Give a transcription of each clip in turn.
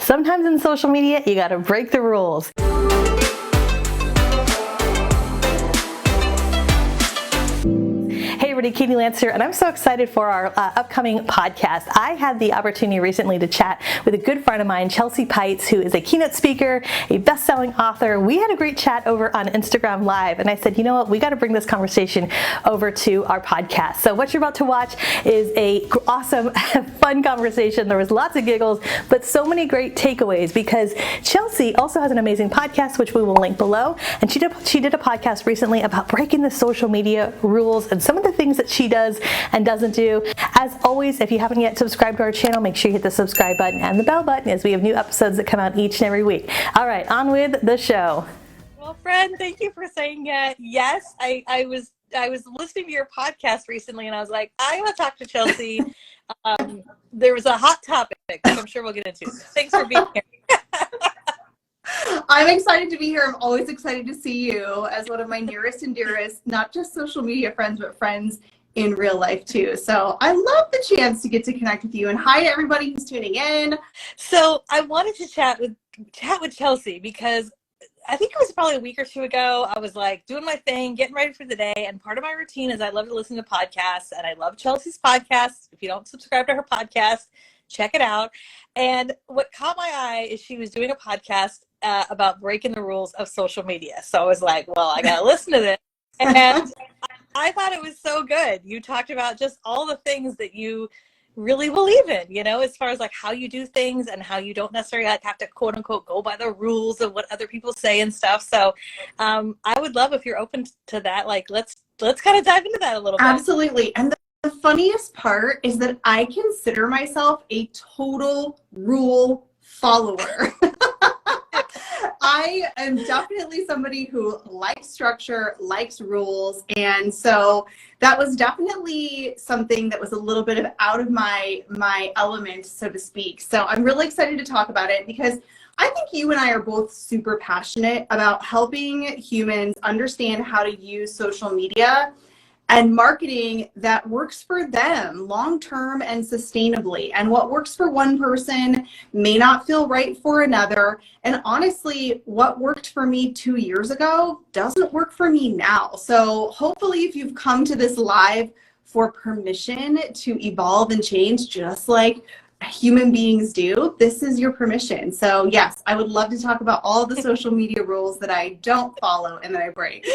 Sometimes in social media, you gotta break the rules. Hey everybody, Katie Lance here, and I'm so excited for our upcoming podcast. I had the opportunity recently to chat with a good friend of mine, Chelsea Peitz, who is a keynote speaker, a best-selling author. We had a great chat over on Instagram Live, and I said, you know what, we got to bring this conversation over to our podcast. So what you're about to watch is a awesome, fun conversation. There was lots of giggles, but so many great takeaways because Chelsea also has an amazing podcast, which we will link below, and she did a podcast recently about breaking the social media rules and some of the things that she does and doesn't do. As always, if you haven't yet subscribed to our channel, make sure you hit the subscribe button and the bell button as we have new episodes that come out each and every week. All right, on with the show. Well, friend, thank you for saying yes. I was listening to your podcast recently and I was like, I want to talk to Chelsea. There was a hot topic that I'm sure we'll get into. Thanks for being here. I'm excited to be here. I'm always excited to see you as one of my nearest and dearest, not just social media friends, but friends in real life too. So I love the chance to get to connect with you. And hi to everybody who's tuning in. So I wanted to chat with Chelsea because I think it was probably a week or two ago. I was like doing my thing, getting ready for the day. And part of my routine is I love to listen to podcasts, and I love Chelsea's podcast. If you don't subscribe to her podcast, check it out. And what caught my eye is she was doing a podcast about breaking the rules of social media. So I was like, well, I got to listen to this. And I thought it was so good. You talked about just all the things that you really believe in, you know, as far as like how you do things and how you don't necessarily like have to quote unquote go by the rules of what other people say and stuff. So I would love if you're open to that. Like, let's kind of dive into that a little bit. Absolutely. And the funniest part is that I consider myself a total rule follower. I am definitely somebody who likes structure, likes rules. And so that was definitely something that was a little bit of out of my element, so to speak. So I'm really excited to talk about it because I think you and I are both super passionate about helping humans understand how to use social media and marketing that works for them long-term and sustainably. And what works for one person may not feel right for another. And honestly, what worked for me 2 years ago doesn't work for me now. So hopefully if you've come to this live for permission to evolve and change, just like human beings do, this is your permission. So yes, I would love to talk about all the social media rules that I don't follow and that I break.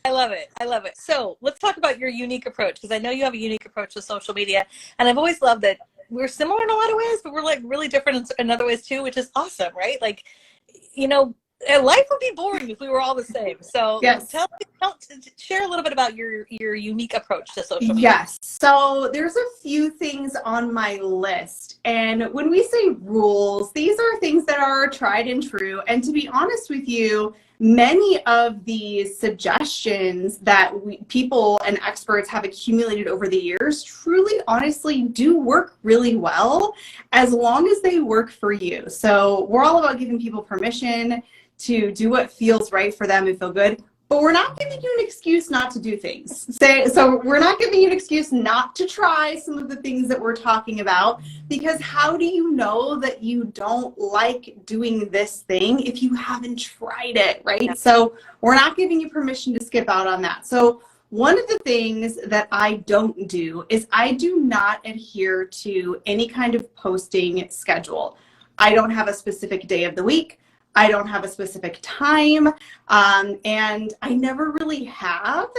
I love it. I love it. So let's talk about your unique approach, because I know you have a unique approach to social media. And I've always loved that we're similar in a lot of ways, but we're like really different in other ways too, which is awesome, right? Like, you know, life would be boring if we were all the same. So yes. Share a little bit about your unique approach to social media. Yes. So there's a few things on my list. And when we say rules, these are things that are tried and true. And to be honest with you, many of the suggestions that people and experts have accumulated over the years truly, honestly, do work really well as long as they work for you. So we're all about giving people permission to do what feels right for them and feel good. But we're not giving you an excuse not to do things. So we're not giving you an excuse not to try some of the things that we're talking about, because how do you know that you don't like doing this thing if you haven't tried it, right? Yeah. So we're not giving you permission to skip out on that. So one of the things that I don't do is I do not adhere to any kind of posting schedule. I don't have a specific day of the week. I don't have a specific time, and I never really have.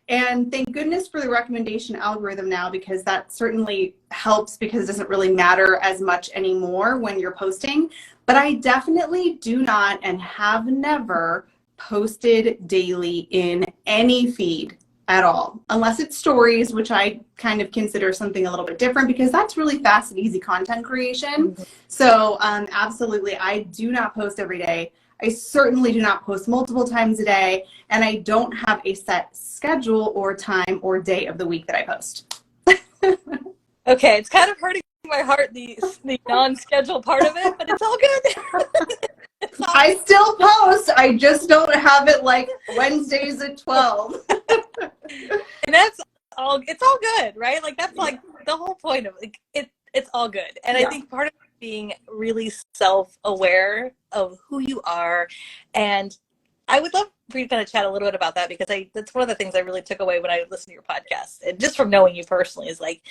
And thank goodness for the recommendation algorithm now, because that certainly helps, because it doesn't really matter as much anymore when you're posting. But I definitely do not and have never posted daily in any feed at all, unless it's stories, which I kind of consider something a little bit different, because that's really fast and easy content creation. Mm-hmm. So absolutely, I do not post every day. I certainly do not post multiple times a day, and I don't have a set schedule or time or day of the week that I post. Okay, it's kind of hurting my heart, the non-scheduled part of it, but it's all good. I still post. I just don't have it like Wednesdays at 12. And it's all good, right? Like that's like the whole point of like it's all good. And yeah. I think part of being really self-aware of who you are. And I would love for you to kind of chat a little bit about that, because that's one of the things I really took away when I listened to your podcast. And just from knowing you personally is like,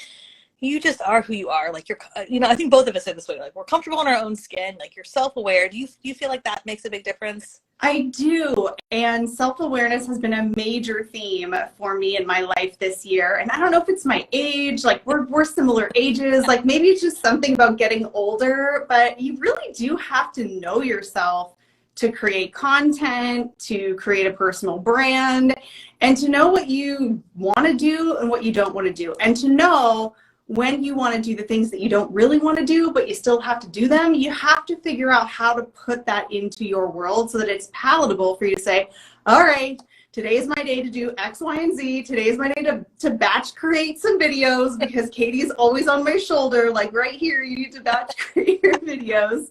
you just are who you are. Like, you're, I think both of us say this way, like, we're comfortable in our own skin, like, you're self-aware. Do you feel like that makes a big difference? I do. And self-awareness has been a major theme for me in my life this year. And I don't know if it's my age, like we're similar ages, like maybe it's just something about getting older, but you really do have to know yourself to create content, to create a personal brand, and to know what you want to do and what you don't want to do. And to know when you want to do the things that you don't really want to do, but you still have to do them. You have to figure out how to put that into your world so that it's palatable for you to say, all right, today is my day to do X, Y, and Z. Today is my day to batch create some videos, because Katie's always on my shoulder, like right here, you need to batch create your videos.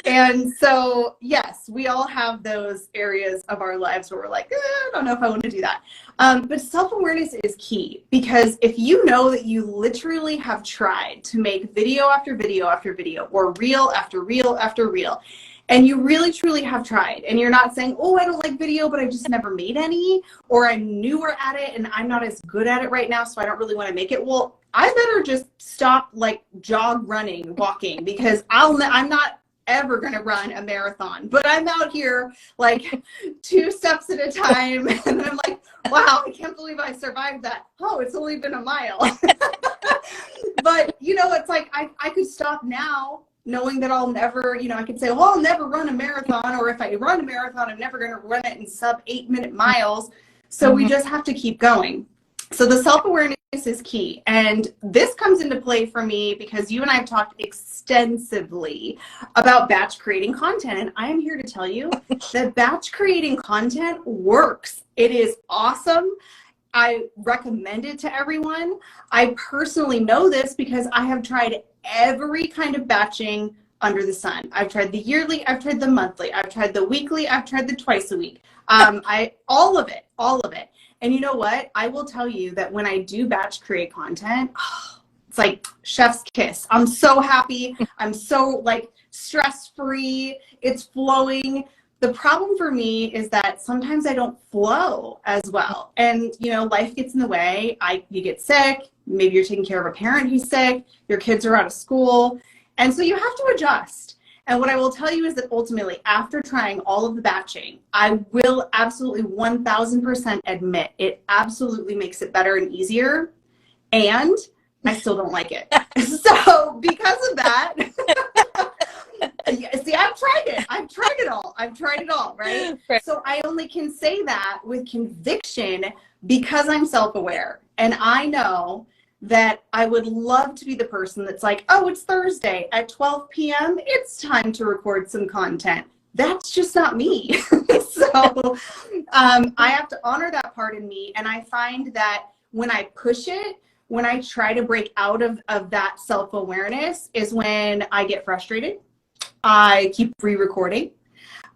And so, yes, we all have those areas of our lives where we're like, I don't know if I want to do that. But self-awareness is key, because if you know that you literally have tried to make video after video after video, or reel after reel after reel, and you really truly have tried, and you're not saying, oh, I don't like video, but I just never made any, or I'm newer at it and I'm not as good at it right now, so I don't really want to make it. Well, I better just stop, like, jog running, walking, because I'm not ever going to run a marathon, but I'm out here like 2 steps at a time, and I'm like, wow, I can't believe I survived that. Oh, it's only been a mile. But it's like I could stop now, knowing that I'll never, I could say, well, I'll never run a marathon, or if I run a marathon, I'm never going to run it in sub 8-minute miles. So we just have to keep going. So the self-awareness is key. And this comes into play for me because you and I have talked extensively about batch creating content. And I am here to tell you that batch creating content works. It is awesome. I recommend it to everyone. I personally know this because I have tried every kind of batching under the sun. I've tried the yearly, I've tried the monthly, I've tried the weekly, I've tried the twice a week. All of it. And you know what? I will tell you that when I do batch create content, it's like chef's kiss. I'm so happy. I'm so like stress-free. It's flowing. The problem for me is that sometimes I don't flow as well. And, life gets in the way. You get sick. Maybe you're taking care of a parent who's sick. Your kids are out of school. And so you have to adjust. And what I will tell you is that ultimately, after trying all of the batching, I will absolutely 1000% admit it absolutely makes it better and easier. And I still don't like it. So because of that, see, I've tried it. I've tried it all, right? So I only can say that with conviction because I'm self-aware. And I know that I would love to be the person that's like, oh, it's Thursday at 12 p.m. It's time to record some content. That's just not me. So I have to honor that part in me. And I find that when I push it, when I try to break out of that self-awareness is when I get frustrated. I keep re-recording.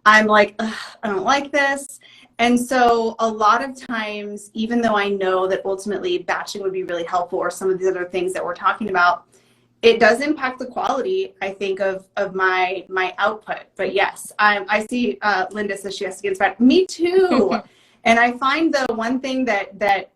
I'm like, I don't like this. And so a lot of times, even though I know that ultimately batching would be really helpful, or some of these other things that we're talking about, it does impact the quality, I think, of my output. But yes, I see Linda says she has to get inspired. Me too. And I find the one thing that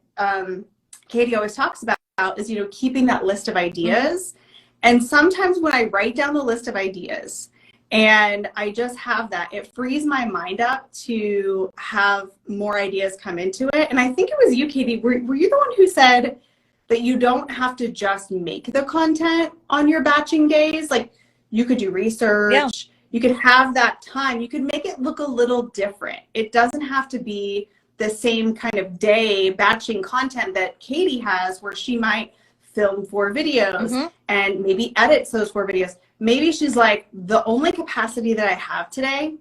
Katie always talks about is, keeping that list of ideas. And sometimes when I write down the list of ideas, and I just have that, it frees my mind up to have more ideas come into it. And I think it was you, Katie, were you the one who said that you don't have to just make the content on your batching days? Like, you could do research, yeah. You could have that time, you could make it look a little different. It doesn't have to be the same kind of day batching content that Katie has, where she might film 4 videos and maybe edits those 4 videos. Maybe she's like, the only capacity that I have today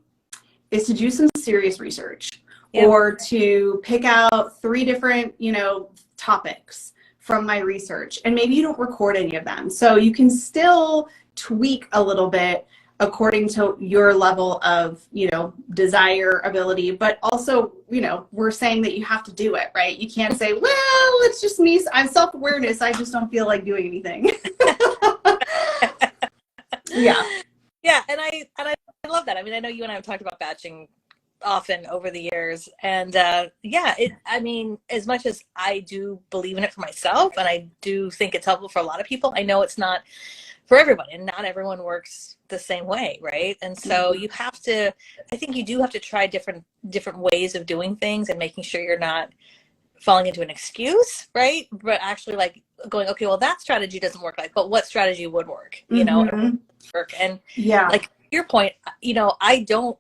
is to do some serious research, or to pick out 3 different, topics from my research. And maybe you don't record any of them. So you can still tweak a little bit according to your level of, desire, ability, but also, we're saying that you have to do it, right? You can't say, well, it's just me. I'm self-awareness. I just don't feel like doing anything. Yeah. Yeah, and I love that. I mean, I know you and I have talked about batching often over the years, and yeah, I mean, as much as I do believe in it for myself, and I do think it's helpful for a lot of people, I know it's not for everyone, and not everyone works the same way, right? And so you have to, I think you do have to try different ways of doing things and making sure you're not falling into an excuse, right? But actually like going, okay, well, that strategy doesn't work, like, but what strategy would work, you know, and work. And Yeah. like your point, you know, I don't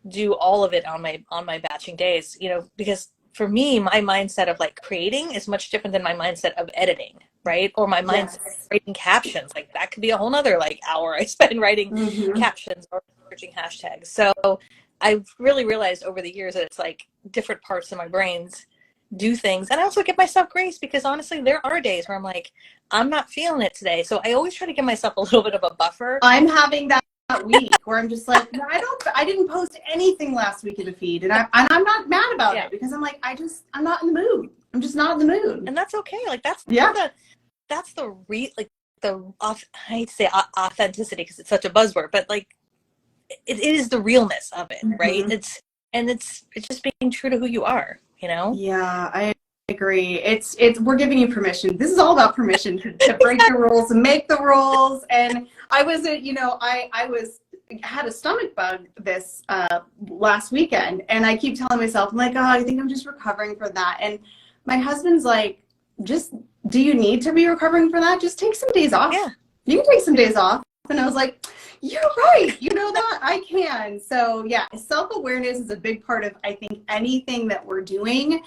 do all of it on my batching days, you know, because for me, my mindset of like creating is much different than my mindset of editing, right? Or my mindset of writing captions. Like that could be a whole nother like hour I spend writing captions or searching hashtags. So I've really realized over the years that it's like different parts of my brains do things. And I also give myself grace because honestly, there are days where I'm like, I'm not feeling it today. So I always try to give myself a little bit of a buffer. I'm having that week where I'm just like, no, I didn't post anything last week in the feed, and I'm not mad about it because I'm like, I'm not in the mood. I'm just not in the mood, and that's okay. Like that's I hate to say authenticity because it's such a buzzword, but like it is the realness of it, right? It's just being true to who you are, you know? Yeah, I agree. It's we're giving you permission. This is all about permission to break the rules and make the rules. And I was, you know, I had a stomach bug this last weekend, and I keep telling myself, I'm like, oh, I think I'm just recovering for that. And my husband's like, just, do you need to be recovering for that? Just take some days off. Yeah. You can take some days off. And I was like, you're right. You know that I can. So yeah, self-awareness is a big part of, I think, anything that we're doing,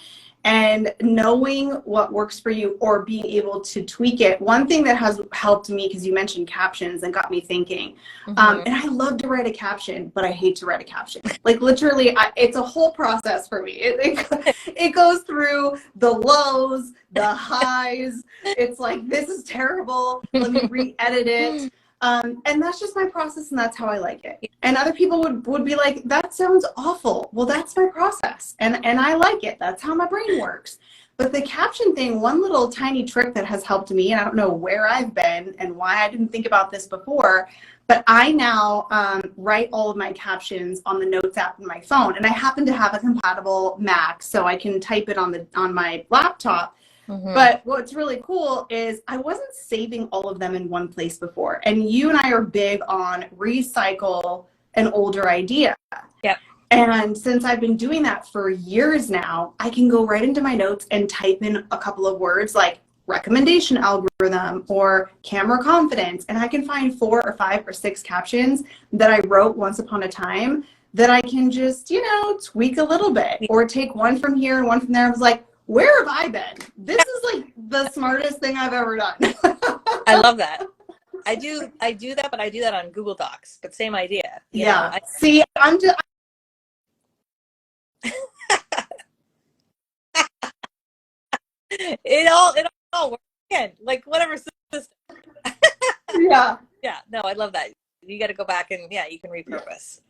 and knowing what works for you or being able to tweak it. One thing that has helped me, because you mentioned captions and got me thinking, and I love to write a caption, but I hate to write a caption. Like literally, it's a whole process for me. It goes through the lows, the highs. It's like, this is terrible. Let me re-edit it. And that's just my process, and that's how I like it. And other people would be like, that sounds awful. Well, that's my process, and I like it. That's how my brain works. But the caption thing, one little tiny trick that has helped me, and I don't know where I've been and why I didn't think about this before, but I now write all of my captions on the Notes app in my phone, and I happen to have a compatible Mac, so I can type it on my laptop. But what's really cool is I wasn't saving all of them in one place before. And you and I are big on recycle an older idea. Yeah. And since I've been doing that for years now, I can go right into my notes and type in a couple of words like recommendation algorithm or camera confidence. And I can find 4 or 5 or 6 captions that I wrote once upon a time that I can just, you know, tweak a little bit or take one from here and one from there. I was like, where have I been? This is like the smartest thing I've ever done. I love that. I do that, but I do that on Google Docs, but same idea. You know, See, I'm just. It all works again, like whatever system. Yeah. Yeah. No, I love that. You got to go back and you can repurpose.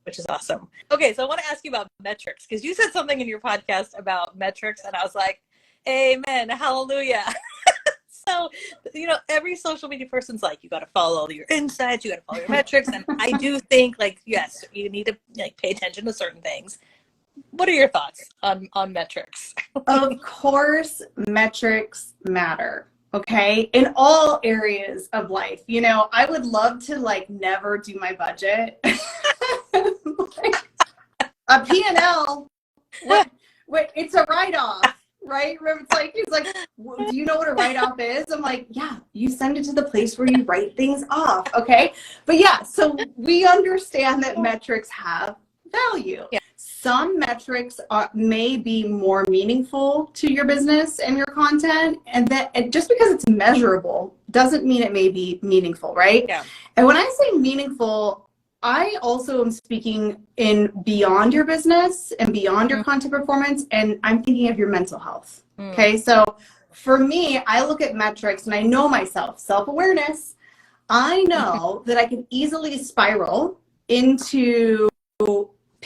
Which is awesome. Okay, so I want to ask you about metrics, because you said something in your podcast about metrics, and I was like, amen, hallelujah. So, you know, every social media person's like, you got to follow your insights, you got to follow your metrics, and I do think, like, yes, you need to like pay attention to certain things. What are your thoughts on metrics? Of course, metrics matter. Okay, in all areas of life. You know, I would love to like never do my budget. Like, a P&L, it's a write-off, right? It's like, do you know what a write-off is? I'm like, yeah, you send it to the place where you write things off, okay? But yeah, so we understand that metrics have value. Yeah. Some metrics may be more meaningful to your business and your content, and just because it's measurable doesn't mean it may be meaningful, right? Yeah. And when I say meaningful, I also am speaking in beyond your business and beyond your content performance, and I'm thinking of your mental health. Okay, so for me, I look at metrics and I know myself, self-awareness. I know that I can easily spiral into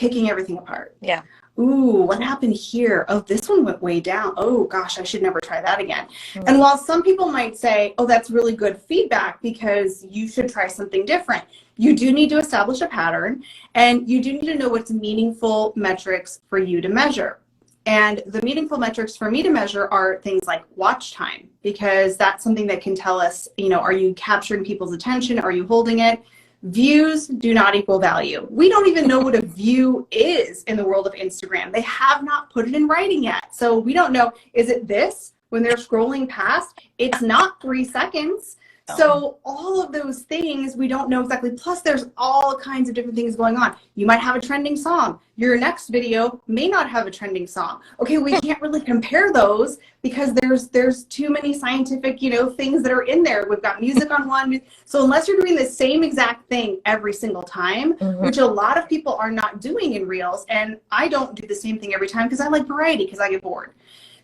picking everything apart. Yeah. Ooh, what happened here? Oh, this one went way down. Oh gosh, I should never try that again. And while some people might say, oh, that's really good feedback because you should try something different, you do need to establish a pattern, and you do need to know what's meaningful metrics for you to measure. And the meaningful metrics for me to measure are things like watch time, because that's something that can tell us, are you capturing people's attention? Are you holding it? Views do not equal value. We don't even know what a view is in the world of Instagram. They have not put it in writing yet. So we don't know, is it this when they're scrolling past? It's not 3 seconds. So all of those things we don't know exactly. Plus there's all kinds of different things going on. You might have a trending song. Your next video may not have a trending song. Okay, we can't really compare those because there's too many scientific, things that are in there. We've got music on one. So unless you're doing the same exact thing every single time, which a lot of people are not doing in Reels, and I don't do the same thing every time because I like variety, because I get bored.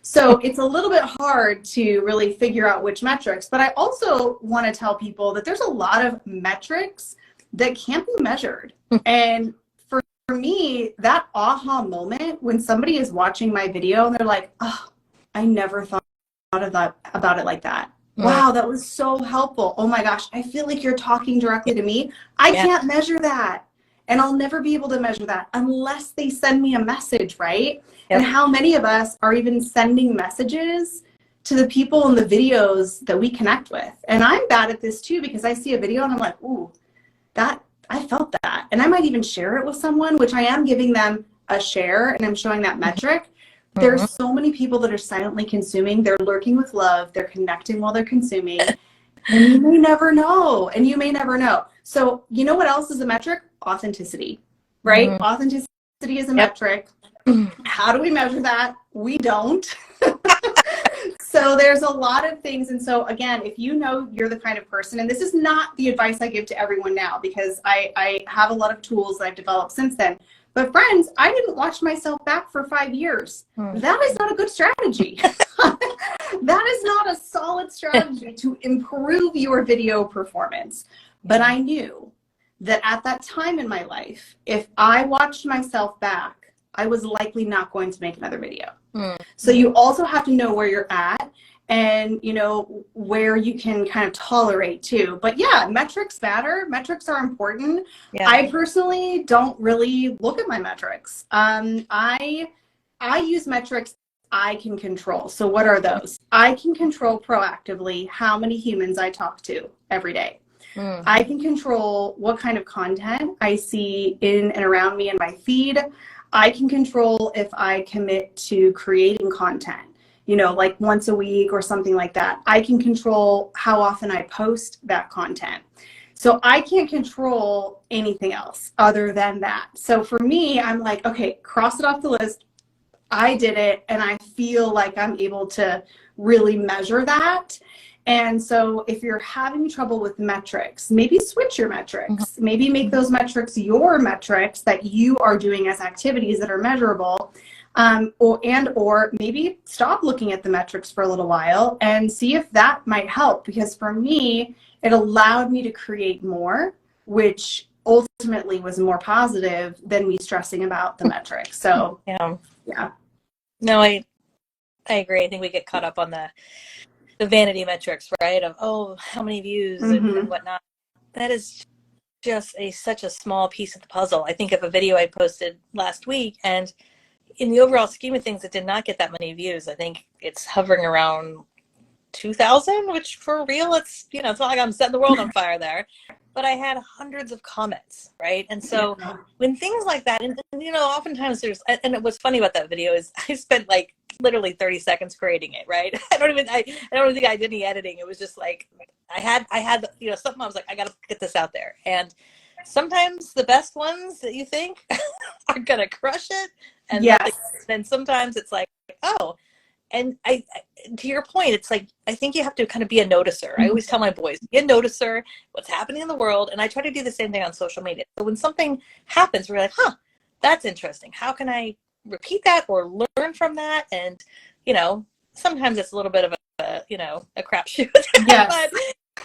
So it's a little bit hard to really figure out which metrics, but I also want to tell people that there's a lot of metrics that can't be measured. And for me, that aha moment when somebody is watching my video and they're like, oh, I never thought of that, about it like that. Wow, that was so helpful. Oh my gosh, I feel like you're talking directly to me. I can't measure that. And I'll never be able to measure that unless they send me a message, right? And how many of us are even sending messages to the people in the videos that we connect with? And I'm bad at this too, because I see a video and I'm like, ooh, I felt that. And I might even share it with someone, which I am giving them a share and I'm showing that metric. There's so many people that are silently consuming. They're lurking with love. They're connecting while they're consuming. And you may never know. And you may never know. So you know what else is a metric? Authenticity, right? Authenticity is a metric. How do we measure that? We don't. So there's a lot of things. And so again, if you know you're the kind of person, and this is not the advice I give to everyone now, because I have a lot of tools that I've developed since then. But friends, I didn't watch myself back for 5 years. That is not a good strategy. That is not a solid strategy to improve your video performance. But I knew that at that time in my life, if I watched myself back, I was likely not going to make another video. So you also have to know where you're at and, where you can kind of tolerate too. But yeah, metrics matter. Metrics are important. I personally don't really look at my metrics. I use metrics I can control. So what are those? I can control proactively how many humans I talk to every day. I can control what kind of content I see in and around me in my feed. I can control if I commit to creating content, like once a week or something like that. I can control how often I post that content. So I can't control anything else other than that. So for me, I'm like, okay, cross it off the list. I did it, and I feel like I'm able to really measure that. And so if you're having trouble with metrics, maybe switch your metrics. Maybe make those metrics your metrics that you are doing as activities that are measurable. Or maybe stop looking at the metrics for a little while and see if that might help. Because for me, it allowed me to create more, which ultimately was more positive than me stressing about the metrics. So yeah. No, I agree. I think we get caught up on the vanity metrics, right? Of, how many views and whatnot. That is just such a small piece of the puzzle. I think of a video I posted last week, and in the overall scheme of things, it did not get that many views. I think it's hovering around 2,000, which for real, it's not like I'm setting the world on fire there. But I had hundreds of comments, right? And so when things like that, and oftentimes and what's funny about that video is I spent like literally 30 seconds creating it, right? I don't think I did any editing. It was just like, I had something I was like, I got to get this out there. And sometimes the best ones that you think are going to crush it. And then sometimes it's like, oh, and I to your point, it's like, I think you have to kind of be a noticer. I always tell my boys, be a noticer, what's happening in the world. And I try to do the same thing on social media. So when something happens, we're like, that's interesting. How can I repeat that or learn from that? And, sometimes it's a little bit of a crapshoot. Yes.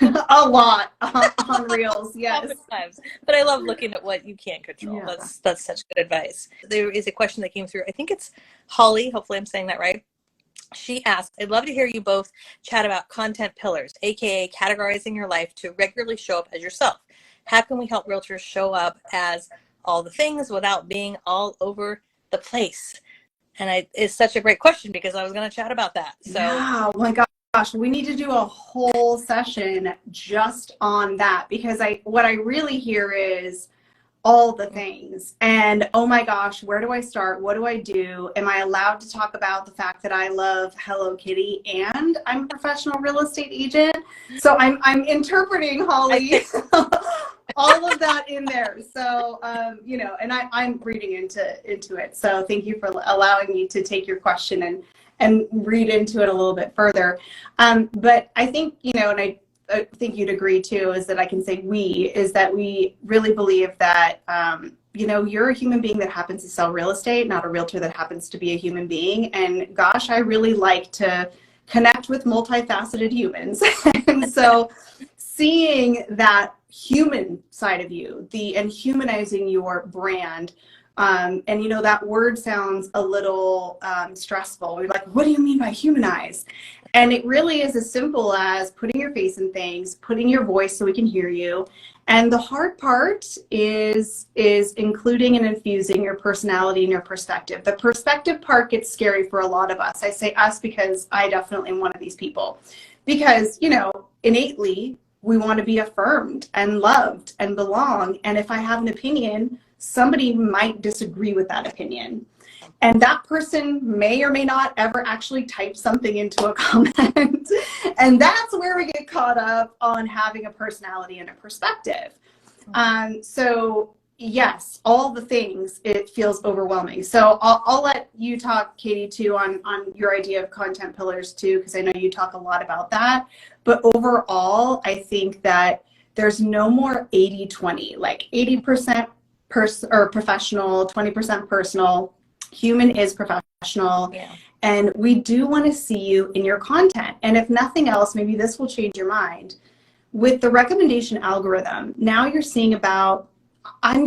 A lot on Reels, yes. Oftentimes. But I love looking at what you can't control. Yeah. That's such good advice. There is a question that came through. I think it's Holly. Hopefully I'm saying that right. She asked, I'd love to hear you both chat about content pillars, aka categorizing your life to regularly show up as yourself. How can we help realtors show up as all the things without being all over the place? And it's such a great question because I was going to chat about that. So, yeah, oh my gosh, we need to do a whole session just on that, because what I really hear is all the things. And oh my gosh, where do I start? What do I do? Am I allowed to talk about the fact that I love Hello Kitty and I'm a professional real estate agent? So I'm interpreting, Holly, all of that in there. So, you know, and I'm reading into it. So thank you for allowing me to take your question and read into it a little bit further. But I think, you know, and I think you'd agree too, is that I can say is that we really believe that, you know, you're a human being that happens to sell real estate, not a realtor that happens to be a human being. And gosh, I really like to connect with multifaceted humans. And so seeing that human side of you, and humanizing your brand, and you know, that word sounds a little stressful. We're like, what do you mean by humanize? And it really is as simple as putting your face in things, putting your voice so we can hear you. And the hard part is including and infusing your personality and your perspective. The perspective part gets scary for a lot of us. I say us because I definitely am one of these people. Because, you know, innately, we want to be affirmed and loved and belong. And if I have an opinion, somebody might disagree with that opinion. And that person may or may not ever actually type something into a comment. And that's where we get caught up on having a personality and a perspective. So yes, all the things, it feels overwhelming. So I'll let you talk, Katie, too, on your idea of content pillars too, because I know you talk a lot about that. But overall, I think that there's no more 80-20, like 80% professional, 20% personal. Human is professional. Yeah. And we do want to see you in your content. And if nothing else, maybe this will change your mind. With the recommendation algorithm, now you're seeing about, I'm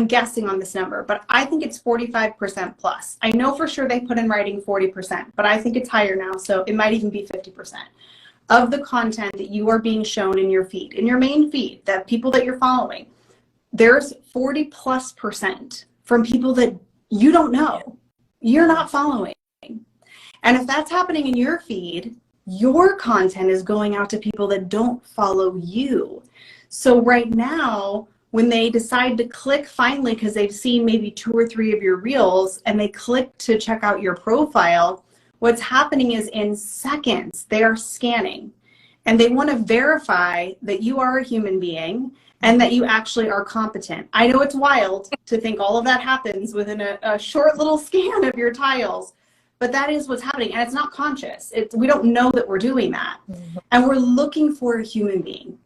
guessing on this number, but I think it's 45% plus. I know for sure they put in writing 40%, but I think it's higher now. So it might even be 50% of the content that you are being shown in your feed, in your main feed, that people that you're following. There's 40+% from people that you don't know, you're not following. And if that's happening in your feed, your content is going out to people that don't follow you. So right now, when they decide to click finally, because they've seen maybe 2 or 3 of your reels and they click to check out your profile, what's happening is in seconds, they are scanning and they want to verify that you are a human being and that you actually are competent. I know it's wild to think all of that happens within a short little scan of your tiles, but that is what's happening. And it's not conscious. We don't know that we're doing that. And we're looking for a human being.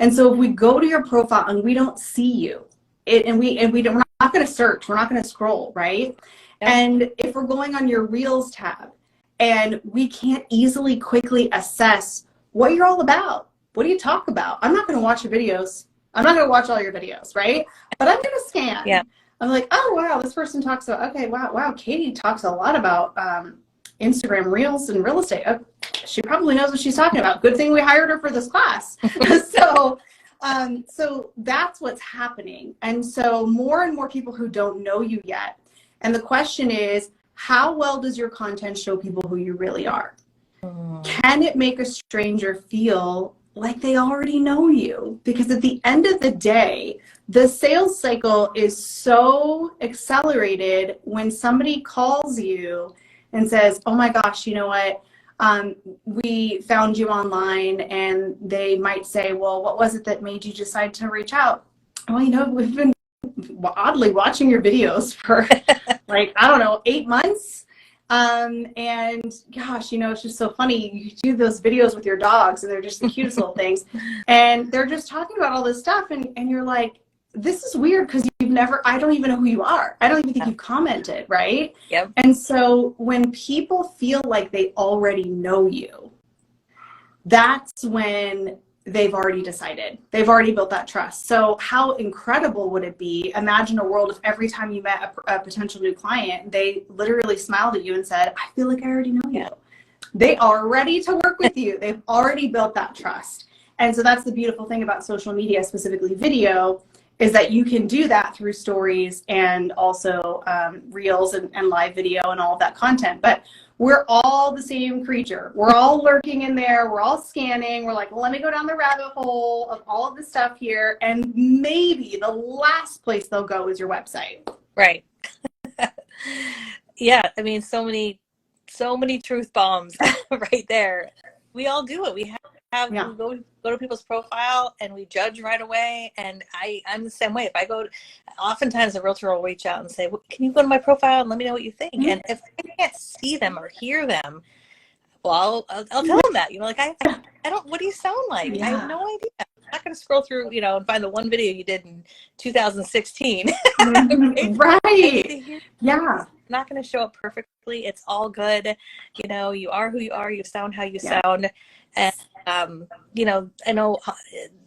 And so if we go to your profile and we don't see you, we're not going to search, we're not going to scroll, right? Yep. And if we're going on your Reels tab and we can't easily, quickly assess what you're all about, what do you talk about? I'm not going to watch your videos. I'm not going to watch all your videos, right? But I'm going to scan. Yeah. I'm like, oh, wow, this person talks about, okay, wow, Katie talks a lot about Instagram Reels and real estate. Oh, she probably knows what she's talking about. Good thing we hired her for this class. So that's what's happening. And so more and more people who don't know you yet. And the question is, how well does your content show people who you really are? Can it make a stranger feel like they already know you? Because at the end of the day, the sales cycle is so accelerated when somebody calls you and says, oh my gosh, you know what? We found you online, and they might say, well, what was it that made you decide to reach out? Well, you know, we've been oddly watching your videos for like, I don't know, 8 months. And gosh, you know, it's just so funny. You do those videos with your dogs and they're just the cutest little things. And they're just talking about all this stuff. And you're like, this is weird because I don't even know who you are. I don't even think you've commented, right? Yep. And so when people feel like they already know you, that's when they've already decided. They've already built that trust. So how incredible would it be? Imagine a world if every time you met a potential new client, they literally smiled at you and said, I feel like I already know you. They are ready to work with you. They've already built that trust. And so that's the beautiful thing about social media, specifically video, is that you can do that through stories and also reels and live video and all of that content. But we're all the same creature. We're all lurking in there. We're all scanning. We're like, well, let me go down the rabbit hole of all of this stuff here. And maybe the last place they'll go is your website. Right. Yeah. I mean, so many truth bombs right there. We all do it. We we go to people's profile and we judge right away. And I'm the same way. If I go, oftentimes a realtor will reach out and say, well, can you go to my profile and let me know what you think? And if I can't see them or hear them, well, I'll tell them that, like, I don't, what do you sound like? I have no idea. I'm not going to scroll through, and find the one video you did in 2016. Right. Yeah. Not going to show up perfectly. It's all good. You are who you are. You sound how you sound. And, I know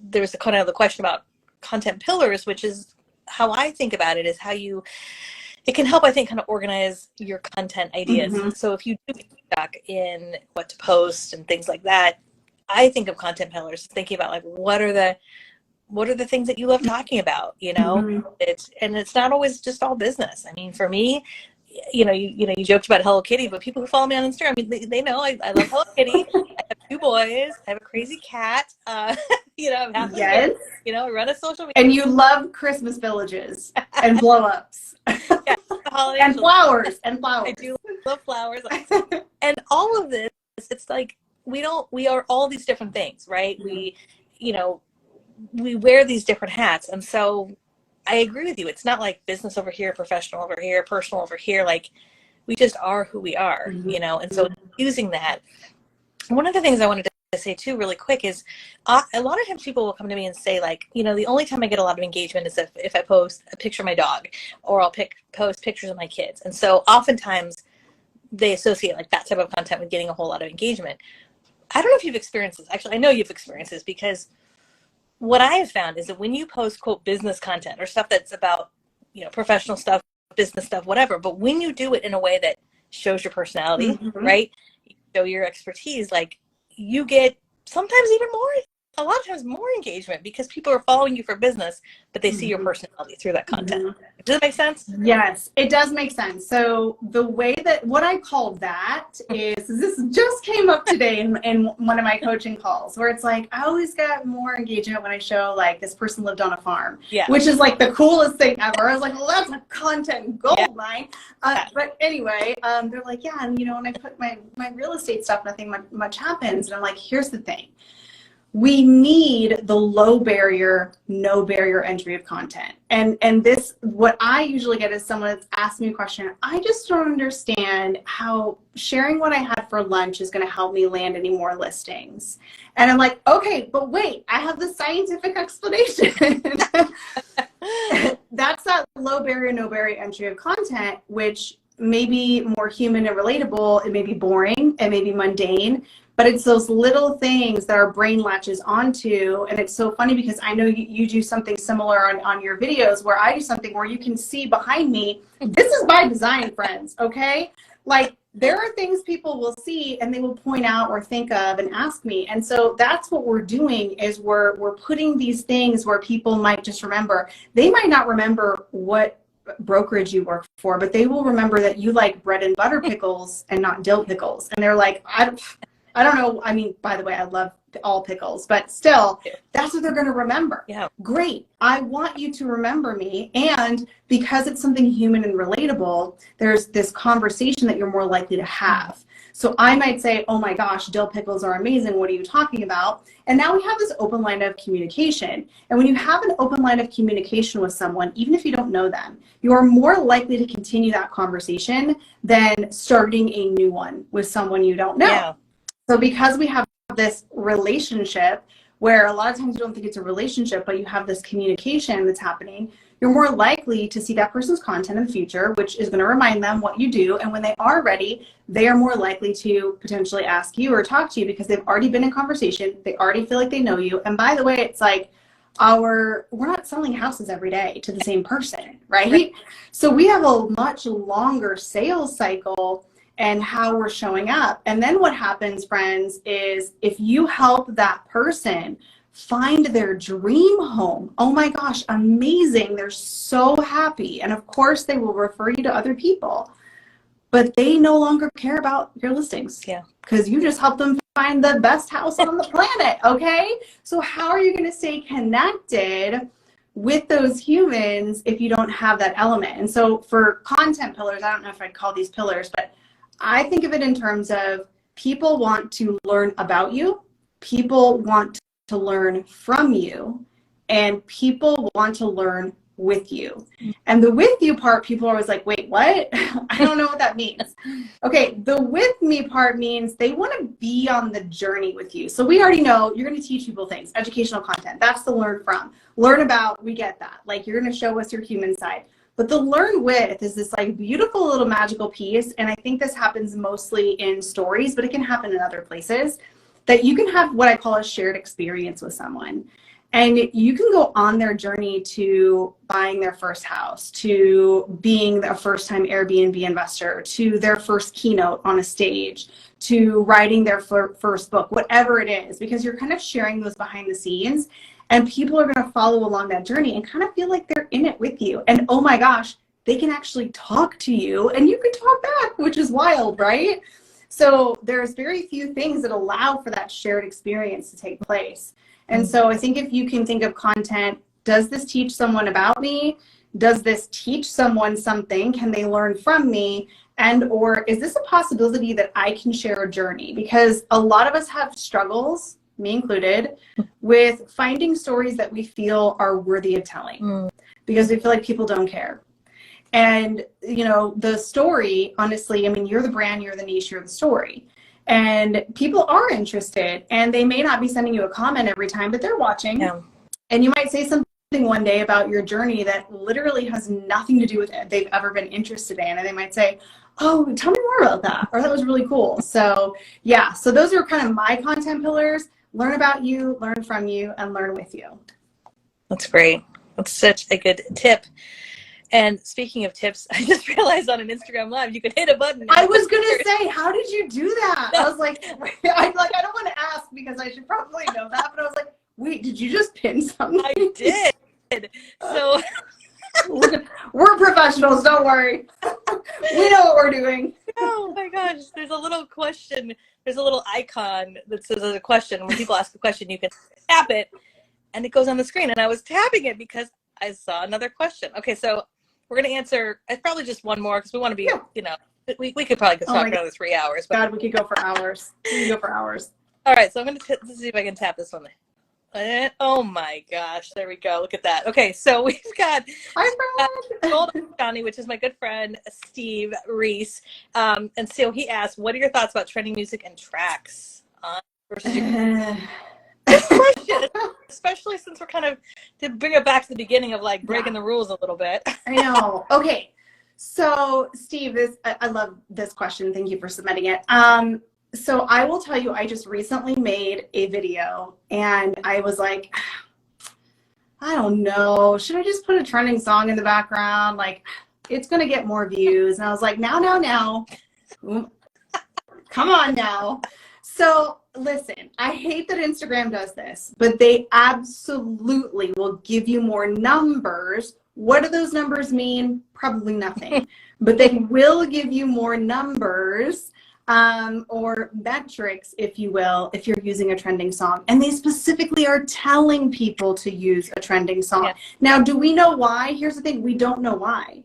there's a kind of the question about content pillars, which is how I think about it, is how it can help, I think, kind of organize your content ideas. So if you do get stuck in what to post and things like that, I think of content pillars, thinking about like, what are the things that you love talking about, it's not always just all business. I mean, for me, you joked about Hello Kitty, but people who follow me on Instagram, I mean, they know I love Hello Kitty. I have 2 boys. I have a crazy cat. I'm happy. Yes. I run a social media. And you love Christmas villages and blow-ups. Yeah, and flowers. I do love flowers. And all of this, it's like, we are all these different things, right? We wear these different hats. And so I agree with you. It's not like business over here, professional over here, personal over here. Like, we just are who we are, and so using that. One of the things I wanted to say too really quick is a lot of times people will come to me and say, like, the only time I get a lot of engagement is if I post a picture of my dog, or I'll post pictures of my kids. And so oftentimes they associate like that type of content with getting a whole lot of engagement. I don't know if you've experienced this. Actually, I know you've experienced this, because what I have found is that when you post, quote, business content or stuff that's about, professional stuff, business stuff, whatever, but when you do it in a way that shows your personality, right? You show your expertise, like, you get sometimes even more, a lot of times more engagement, because people are following you for business, but they see your personality through that content. Does that make sense? Yes, it does make sense. So the way that, what I call that is, this just came up today in one of my coaching calls, where it's like, I always get more engagement when I show like this person lived on a farm, which is like the coolest thing ever. I was like, well, that's a content gold mine. But anyway, they're like, yeah, and when I put my real estate stuff, nothing much happens. And I'm like, here's the thing. We need the low barrier, no barrier entry of content. And this, what I usually get is someone that's asked me a question. I just don't understand how sharing what I had for lunch is going to help me land any more listings. And I'm like, okay, but wait, I have the scientific explanation. That's that low barrier, no barrier entry of content, which may be more human and relatable. It may be boring, it may be mundane, but it's those little things that our brain latches onto. And it's so funny, because I know you do something similar on your videos, where I do something where you can see behind me. This is by design, friends, okay? Like, there are things people will see and they will point out or think of and ask me. And so that's what we're doing, is we're putting these things where people might just remember. They might not remember what brokerage you work for, but they will remember that you like bread and butter pickles and not dill pickles. And they're like, I don't know. I mean, by the way, I love all pickles, but still, that's what they're going to remember. Yeah. Great. I want you to remember me. And because it's something human and relatable, there's this conversation that you're more likely to have. So I might say, oh my gosh, dill pickles are amazing. What are you talking about? And now we have this open line of communication. And when you have an open line of communication with someone, even if you don't know them, you are more likely to continue that conversation than starting a new one with someone you don't know. Yeah. So because we have this relationship, where a lot of times you don't think it's a relationship, but you have this communication that's happening, you're more likely to see that person's content in the future, which is going to remind them what you do. And when they are ready, they are more likely to potentially ask you or talk to you because they've already been in conversation. They already feel like they know you. And by the way, it's like we're not selling houses every day to the same person, right? So we have a much longer sales cycle and how we're showing up. And then what happens, friends, is if you help that person find their dream home, oh my gosh, amazing. They're so happy. And of course, they will refer you to other people, but they no longer care about your listings. Yeah. Because you just helped them find the best house on the planet, okay? So how are you going to stay connected with those humans if you don't have that element? And so for content pillars, I don't know if I'd call these pillars, but I think of it in terms of people want to learn about you, people want to learn from you, and people want to learn with you. And the with you part, people are always like, wait, what? I don't know what that means. Okay, the with me part means they want to be on the journey with you. So we already know you're going to teach people things, educational content. That's the learn from. Learn about, we get that. Like, you're going to show us your human side. But the learn with is this like beautiful little magical piece. And I think this happens mostly in stories, but it can happen in other places, that you can have what I call a shared experience with someone. And you can go on their journey to buying their first house, to being a first-time Airbnb investor, to their first keynote on a stage, to writing their first book, whatever it is, because you're kind of sharing those behind the scenes. And people are going to follow along that journey and kind of feel like they're in it with you. And oh my gosh, they can actually talk to you and you can talk back, which is wild, right? So there's very few things that allow for that shared experience to take place. And so I think if you can think of content, does this teach someone about me? Does this teach someone something? Can they learn from me? And or is this a possibility that I can share a journey? Because a lot of us have struggles, me included, with finding stories that we feel are worthy of telling because we feel like people don't care. And, you know, the story, honestly, I mean, you're the brand, you're the niche, you're the story. And people are interested, and they may not be sending you a comment every time, but they're watching. Yeah. And you might say something one day about your journey that literally has nothing to do with it they've ever been interested in. And they might say, oh, tell me more about that. Or that was really cool. So yeah, so those are kind of my content pillars. Learn about you, learn from you, and learn with you. That's great. That's such a good tip. And speaking of tips, I just realized on an Instagram Live, you could hit a button. I was going to say, how did you do that? I was like, I don't want to ask because I should probably know that. But I was like, wait, did you just pin something? I did. So we're professionals. Don't worry. We know what we're doing. Oh my gosh. There's a little question. There's a little icon that says there's a question. When people ask a question, you can tap it and it goes on the screen. And I was tapping it because I saw another question. Okay, so we're going to answer probably just one more because we want to be, you know, we could probably talk for another 3 hours. But God, we could go for hours. We could go for hours. All right, so I'm going to see if I can tap this one. Oh my gosh, there we go. Look at that. Okay, so we've got Golden Johnny, which is my good friend, Steve Reese. And so he asked, what are your thoughts about trending music and tracks versus your... This question, especially since we're kind of, to bring it back to the beginning of like breaking the rules a little bit. I know. Okay. So Steve, I love this question. Thank you for submitting it. So I will tell you, I just recently made a video and I was like, I don't know, should I just put a trending song in the background? Like, it's going to get more views. And I was like, now. Come on now. So listen, I hate that Instagram does this, but they absolutely will give you more numbers. What do those numbers mean? Probably nothing. But they will give you more numbers or metrics, if you will, if you're using a trending song. And they specifically are telling people to use a trending song. Yeah. Now, do we know why? Here's the thing. We don't know why.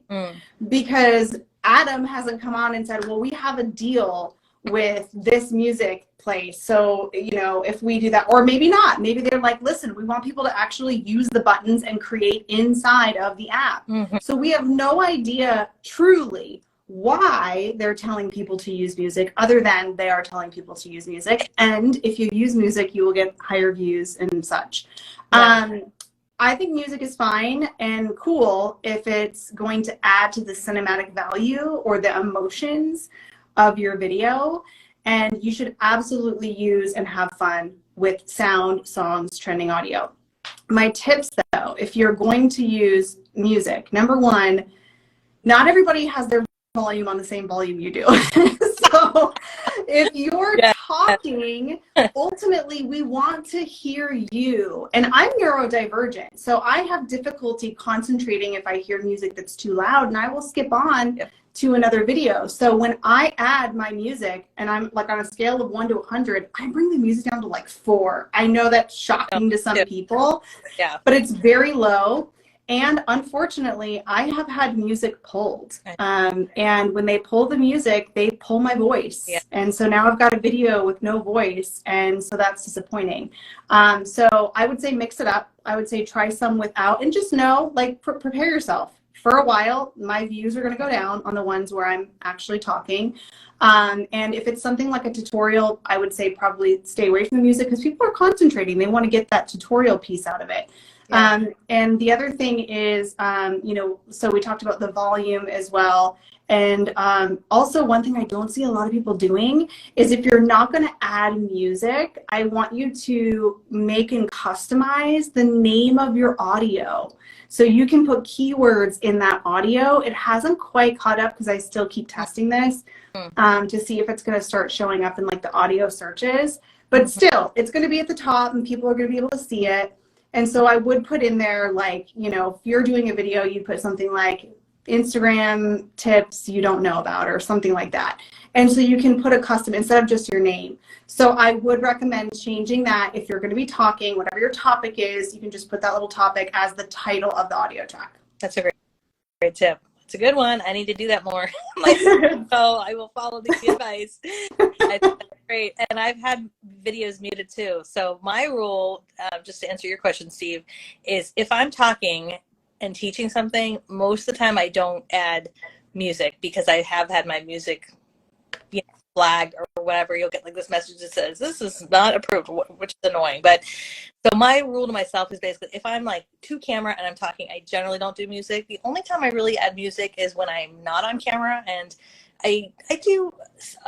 Because Adam hasn't come on and said, well, we have a deal with this music place. So, you know, if we do that, or maybe not, maybe they're like, listen, we want people to actually use the buttons and create inside of the app. So we have no idea truly why they're telling people to use music other than they are telling people to use music. And if you use music, you will get higher views and such. Yeah. I think music is fine and cool if it's going to add to the cinematic value or the emotions of your video. And you should absolutely use and have fun with sound, songs, trending audio. My tips though, if you're going to use music, number one, not everybody has their volume on the same volume you do. So if you're talking, ultimately we want to hear you. And I'm neurodivergent, so I have difficulty concentrating if I hear music that's too loud, and I will skip on to another video. So when I add my music, and I'm like on a scale of 1 to 100, I bring the music down to like 4. I know that's shocking to some people, but it's very low. And unfortunately, I have had music pulled. And when they pull the music, they pull my voice. And so now I've got a video with no voice. And so that's disappointing. So I would say mix it up. I would say try some without, and just know, like, prepare yourself. For a while, my views are going to go down on the ones where I'm actually talking. And if it's something like a tutorial, I would say probably stay away from the music, because people are concentrating. They want to get that tutorial piece out of it. And the other thing is, you know, so we talked about the volume as well. And also one thing I don't see a lot of people doing is, if you're not going to add music, I want you to make and customize the name of your audio. So you can put keywords in that audio. It hasn't quite caught up, because I still keep testing this to see if it's going to start showing up in like the audio searches. But still, it's going to be at the top and people are going to be able to see it. And so I would put in there, like, you know, if you're doing a video, you put something like Instagram tips you don't know about, or something like that. And so you can put a custom instead of just your name. So I would recommend changing that. If you're going to be talking, whatever your topic is, you can just put that little topic as the title of the audio track. That's a great tip. It's a good one. I need to do that more. So I will follow the advice. That's great. And I've had videos muted too. So my rule, just to answer your question, Steve, is if I'm talking and teaching something, most of the time I don't add music, because I have had my music, you know, flagged or whatever. You'll get like this message that says this is not approved, which is annoying. But so my rule to myself is basically, if I'm like to camera and I'm talking, I generally don't do music. The only time I really add music is when I'm not on camera, and I do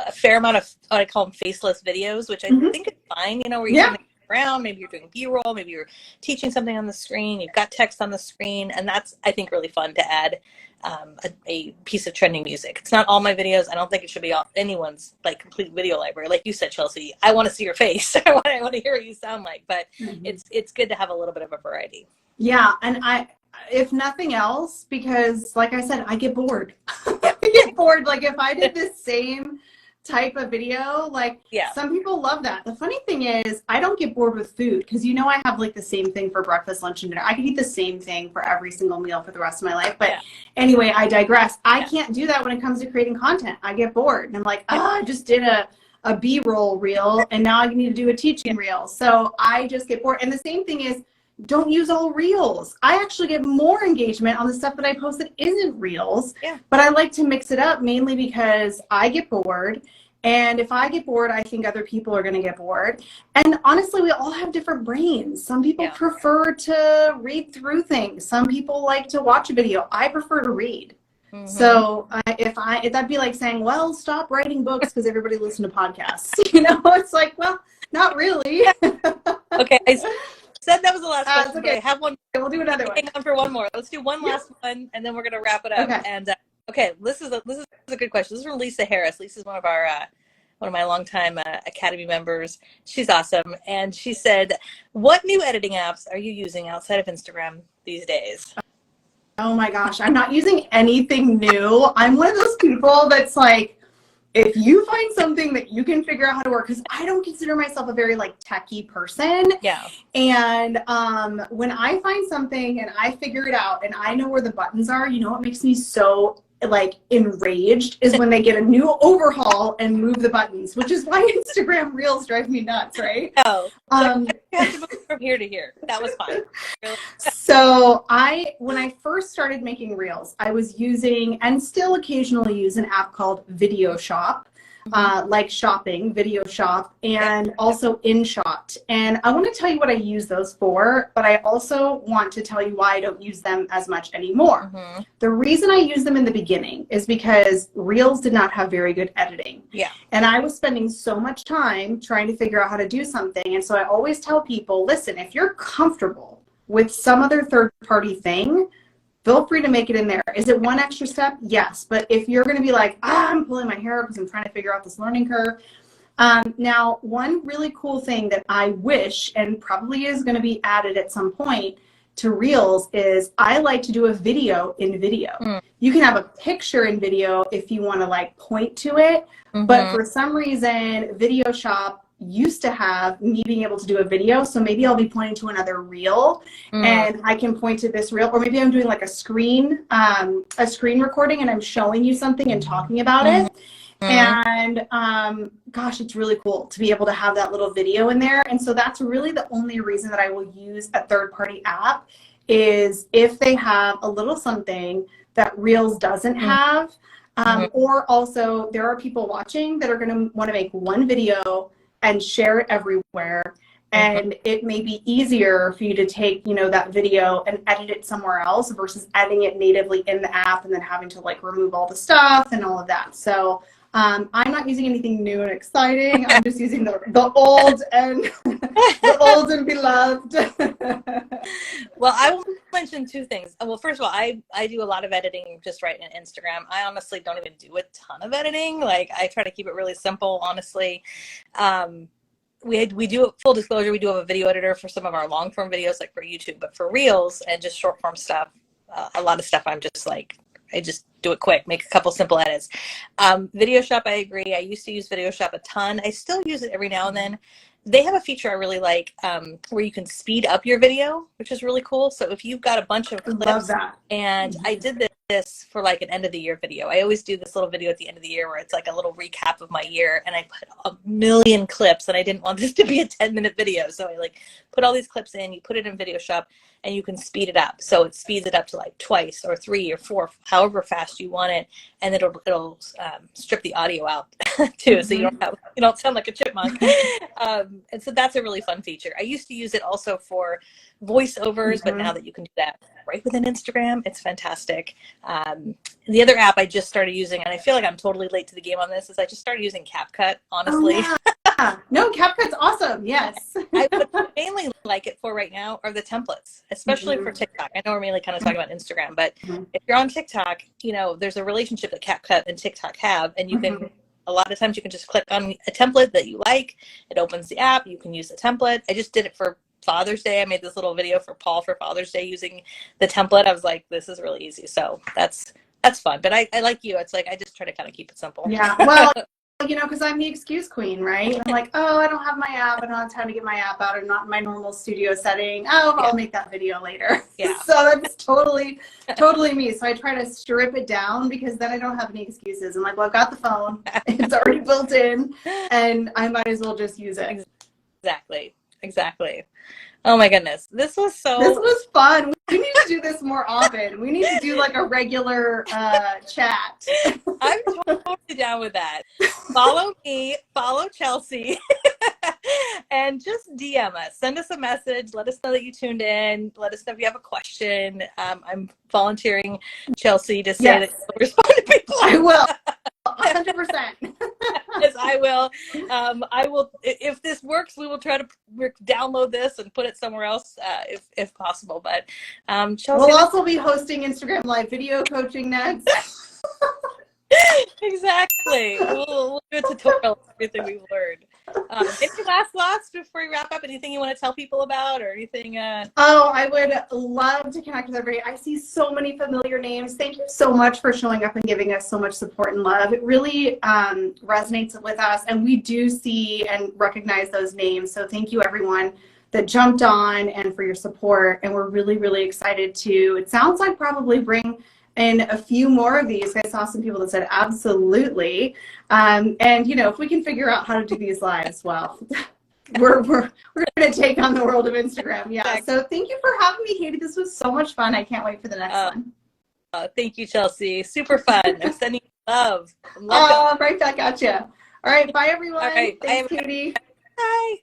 a fair amount of what I call them faceless videos, which I think is fine, you know, where you're around, maybe you're doing B-roll, maybe you're teaching something on the screen, you've got text on the screen, and that's, I think, really fun to add a piece of trending music. It's not all my videos. I don't think it should be anyone's like complete video library. Like you said, Chelsea, I want to see your face. I want to hear what you sound like, but it's good to have a little bit of a variety. Yeah, and if nothing else, because like I said, I get bored. I get bored. Like if I did the same type of video, like some people love that. The funny thing is, I don't get bored with food, because you know I have like the same thing for breakfast, lunch, and dinner. I could eat the same thing for every single meal for the rest of my life. But anyway, I digress. I can't do that when it comes to creating content. I get bored and I'm like, oh, I just did a B-roll reel and now I need to do a teaching reel. So I just get bored. And the same thing is, don't use all reels. I actually get more engagement on the stuff that I post that isn't reels, but I like to mix it up, mainly because I get bored. And if I get bored, I think other people are going to get bored. And honestly, we all have different brains. Some people prefer to read through things. Some people like to watch a video. I prefer to read. So if that'd be like saying, well, stop writing books because everybody listens to podcasts. You know, it's like, well, not really. Okay. Said that was the last question. Okay. I have one. We'll do another one. Hang on for one more. Let's do one last one, and then we're gonna wrap it up. Okay. And okay, this is a good question. This is from Lisa Harris. Lisa's one of my longtime Academy members. She's awesome, and she said, "What new editing apps are you using outside of Instagram these days?" Oh my gosh, I'm not using anything new. I'm one of those people that's like, if you find something that you can figure out how to work, because I don't consider myself a very like techie person. Yeah. And when I find something and I figure it out and I know where the buttons are, you know what makes me so like enraged is when they get a new overhaul and move the buttons, which is why Instagram Reels drive me nuts, right? Oh, you have to move from here to here. That was fine. So when I first started making Reels, I was using and still occasionally use an app called Video Shop. like shopping, video shop, and also InShot. And I want to tell you what I use those for, but I also want to tell you why I don't use them as much anymore. The reason I use them in the beginning is because Reels did not have very good editing. And I was spending so much time trying to figure out how to do something. And so I always tell people, listen, if you're comfortable with some other third-party thing, feel free to make it in there. Is it one extra step? Yes. But if you're going to be like, I'm pulling my hair because I'm trying to figure out this learning curve. Now, one really cool thing that I wish, and probably is going to be added at some point to Reels, is I like to do a video in video. You can have a picture in video if you want to like point to it. But for some reason, Video Shop used to have me being able to do a video, so maybe I'll be pointing to another reel and I can point to this reel, or maybe I'm doing like a screen recording and I'm showing you something and talking about it. And gosh, it's really cool to be able to have that little video in there. And so that's really the only reason that I will use a third-party app, is if they have a little something that Reels doesn't have. Or also there are people watching that are going to want to make one video and share it everywhere. And it may be easier for you to take, you know, that video and edit it somewhere else versus editing it natively in the app and then having to like remove all the stuff and all of that. So I'm not using anything new and exciting. I'm just using the old and the old and beloved. Well, I will mention two things. Well, first of all, I do a lot of editing just right in Instagram. I honestly don't even do a ton of editing. Like, I try to keep it really simple, honestly. We do, full disclosure, we do have a video editor for some of our long form videos, like for YouTube, but for Reels and just short form stuff, a lot of stuff I'm just like, I just do it quick, make a couple simple edits. Video Shop, I agree. I used to use Video Shop a ton. I still use it every now and then. They have a feature I really like where you can speed up your video, which is really cool. So if you've got a bunch of clips, love that. And I did this for like an end of the year video. I always do this little video at the end of the year where it's like a little recap of my year, and I put a million clips, and I didn't want this to be a 10-minute video. So I like put all these clips in, you put it in Video Shop, and you can speed it up. So it speeds it up to like 2 or 3 or 4, however fast you want it. And it'll strip the audio out too. So you don't sound like a chipmunk. And so that's a really fun feature. I used to use it also for voiceovers, but now that you can do that right within Instagram, it's fantastic. The other app I just started using, and I feel like I'm totally late to the game on this, is I just started using CapCut, honestly. Oh, yeah. No, CapCut's awesome. Yes. I would mainly like it for right now are the templates, especially for TikTok. I know we're mainly kind of talking about Instagram, but if you're on TikTok, you know, there's a relationship that CapCut and TikTok have, and you can, a lot of times you can just click on a template that you like. It opens the app. You can use the template. I just did it for Father's Day. I made this little video for Paul for Father's Day using the template. I was like, this is really easy. So that's fun. But I like you. It's like, I just try to kind of keep it simple. Yeah. Well, you know, because I'm the excuse queen, right? I'm like, oh, I don't have my app. I don't have time to get my app out, or not in my normal studio setting. Oh, I'll make that video later. Yeah. So that's totally me. So I try to strip it down, because then I don't have any excuses. I'm like, well, I've got the phone. It's already built in, and I might as well just use it. Exactly. Oh my goodness. This was fun. We need to do this more often. We need to do like a regular chat. I'm totally down with that. Follow me, follow Chelsea, and just DM us. Send us a message. Let us know that you tuned in. Let us know if you have a question. I'm volunteering Chelsea to say that you'll respond to people. I will. 100%. Yes, I will. I will. If this works, we will try to download this and put it somewhere else, if possible. But Chelsea, we'll also be hosting Instagram Live video coaching next. Exactly. We'll do a tutorial of everything we've learned. Any last thoughts before we wrap up? Anything you want to tell people about, or anything? Oh, I would love to connect with everybody. I see so many familiar names. Thank you so much for showing up and giving us so much support and love. It really resonates with us, and we do see and recognize those names. So thank you, everyone that jumped on, and for your support. And we're really, really excited to, it sounds like, probably bring in a few more of these. I saw some people that said absolutely. And you know, if we can figure out how to do these lives, well, we're going to take on the world of Instagram. Yeah. So thank you for having me, Katie. This was so much fun. I can't wait for the next one. Thank you, Chelsea. Super fun. I'm sending you love. Right back at you. All right. Bye, everyone. All right. Thanks, Katie. Bye.